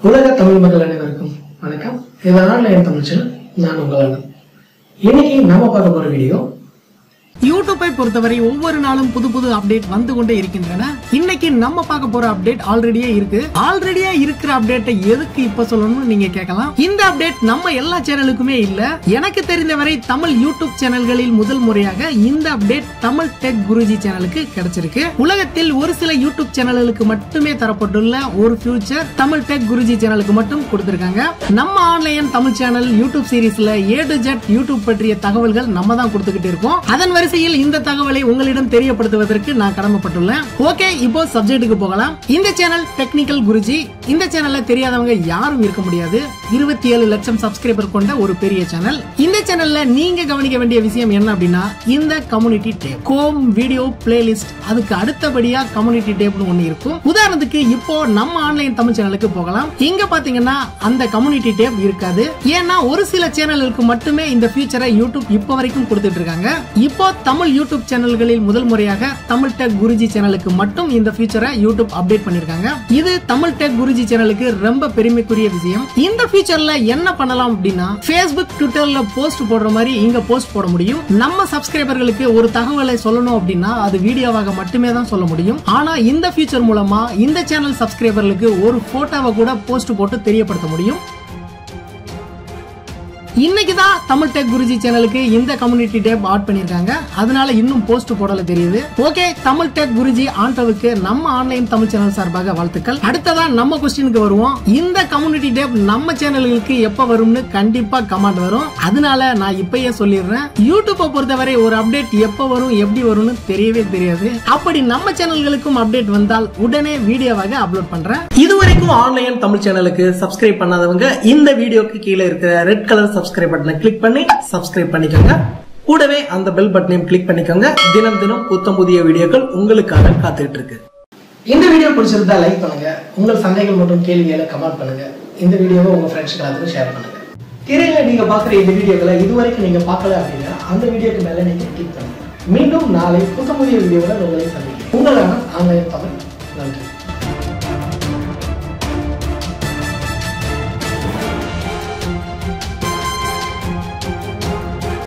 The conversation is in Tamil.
உலக தமிழ் மக்கள் அனைவருக்கும் வணக்கம். இதனால் என் தமிழ் சேனல் நான் உங்களான இன்னைக்கு நாம பார்க்க போற வீடியோ யூடியூப்பை பொறுத்தவரை ஒவ்வொரு நாளும் புது புது அப்டேட் வந்து கொண்டே இருக்கின்றன. இன்னைக்கு நம்ம பார்க்க போற அப்டேட் ஆல்ரெடியே இருக்கிற அப்டேட்டை எதுக்கு இப்ப சொல்லணும்னு நீங்க கேட்கலாம். இந்த அப்டேட் நம்ம எல்லா சேனலுக்குமே இல்ல. எனக்கு தெரிந்தவரை தமிழ் யூடியூப் சேனல்களில் முதல் முறையாக இந்த அப்டேட் தமிழ் டெக் குருஜி சேனலுக்கு கிடைச்சிருக்கு. உலகத்தில் ஒரு சில யூடியூப் சேனல்களுக்கு மட்டுமே தரப்பட்டுள்ள ஒரு ஃபியூச்சர் தமிழ் டெக் குருஜி சேனலுக்கு மட்டும் கொடுத்திருக்காங்க. நம்ம ஆன்லைன் தமிழ் சேனல் யூடியூப் சீரிஸ்ல A to Z யூடியூப் பற்றிய தகவல்கள் நம்ம தான் கொடுத்துக்கிட்டு இருக்கோம். அதன் இந்த தகவலை உங்களிடம் தெரியப்படுத்துவதற்கு நான் கடமைப்பட்டுள்ளேன். ஓகே, இப்போ சப்ஜெக்ட்டுக்கு போகலாம். இந்த சேனல் டெக்னிக்கல் குருஜி. இந்த சேனல்ல தெரியாதவங்க யாரும் இருக்க முடியாது. 27 லட்சம் சப்ஸ்கிரைபர் கொண்ட ஒரு பெரிய சேனல். இந்த சேனல்ல நீங்க கவனிக்க வேண்டிய விஷயம் என்ன அப்படின்னா, இந்த community tab, home video playlist, அதுக்கு அடுத்தபடியா கம்யூனிட்டி டேப்னு ஒன்னு இருக்கும். உதாரணத்துக்கு இப்போ நம்ம ஆன்லைன் தமிழ் சேனலுக்கு போகலாம். இங்க பாத்தீங்கன்னா அந்த கம்யூனிட்டி டேப் இருக்காது. ஏன்னா ஒரு சில சேனலுக்கு மட்டுமே இந்த ஃபியூச்சரை யூடியூப் இப்ப வரைக்கும் கொடுத்துட்டு இருக்காங்க. இப்போ தமிழ் யூடியூப் சேனல்களில் முதல் முறையாக தமிழ் டெக் குருஜி சேனலுக்கு மட்டும் இந்த ஃபியூச்சரை யூடியூப் அப்டேட் பண்ணிருக்காங்க. இது தமிழ் டெக் குருஜி சேனலுக்கு ரொம்ப பெருமைக்குரிய விஷயம். இந்த ஃபியூச்சர்ல என்ன பண்ணலாம் அப்படின்னா, Facebook, ட்விட்டர்ல போஸ்ட் போடுற மாதிரி இங்க போஸ்ட் போட முடியும். நம்ம சப்ஸ்கிரைபர்களுக்கு ஒரு தகவலை சொல்லணும் அப்படின்னா அது வீடியோவாக மட்டுமே தான் சொல்ல முடியும். ஆனா இந்த ஃபியூச்சர் மூலமா இந்த சேனல் சப்ஸ்கிரைபர்களுக்கு ஒரு போட்டோவை கூட போஸ்ட் போட்டு தெரியப்படுத்த முடியும். இன்னைக்கு தான் தமிழ் டெக் குருஜி சேனலுக்கு இந்த கம்யூனிட்டி டேப் ஆட் பண்ணிருக்காங்க. அதனால இன்னும் போஸ்ட் போடல தெரியுது. ஓகே, தமிழ் டெக் குருஜி ஆண்டவுக்கு நம்ம ஆன்லைன் தமிழ் சேனல் சார்பாக வாழ்த்துக்கள். அடுத்ததா நம்ம क्वेश्चनக்கு வருவோம். இந்த கம்யூனிட்டி டேப் நம்ம சேனல்களுக்கு எப்ப வரும்னு கண்டிப்பா கமெண்ட் வரும். அதனால நான் இப்பயே சொல்லிடுறேன், யூடியூப்பை பொறுத்தவரை ஒரு அப்டேட் எப்ப வரும் எப்படி வரும்னு தெரியவே தெரியாது. அப்படி நம்ம சேனல்களுக்கும் அப்டேட் வந்தால் உடனே வீடியோவாக அப்லோட் பண்றேன். இதுவரைக்கும் ஆன்லைன் தமிழ் சேனலுக்கு சப்ஸ்கிரைப் பண்ணாதவங்க இந்த வீடியோக்கு கீழே இருக்கிற ரெட் கலர் சப்ஸ்கிரைப் பட்டனை கிளிக் பண்ணி சப்ஸ்கிரைப் பண்ணிக்கோங்க. கூடவே அந்த பெல் பட்டனையும் கிளிக் பண்ணிக்கோங்க. தினம் தினம் புத்தம் புதிய வீடியோக்கள் உங்களுக்காக காத்துட்டு இருக்கு. இந்த வீடியோ பிடிச்சிருந்தா லைக் பண்ணுங்க. உங்கள் சந்தேகங்கள் மற்றும் கேள்விகளை கமெண்ட் பண்ணுங்க. இந்த வீடியோவை உங்க ஃப்ரெண்ட்ஸ்க்கு எல்லாத்துக்கும் ஷேர் பண்ணுங்க. திரையில நீங்க பாக்குற இந்த வீடியோக்களை இதுவரைக்கும் நீங்க பார்க்கல அப்படின்னா அந்த வீடியோக்கு மேல நீங்க கிளிக் பண்ணுங்க. மீண்டும் நாளை புத்தம் புதிய வீடியோவில் உங்களை சந்திக்கிறேன். உங்களான ஆன்லைன் தமிழ். நன்றி.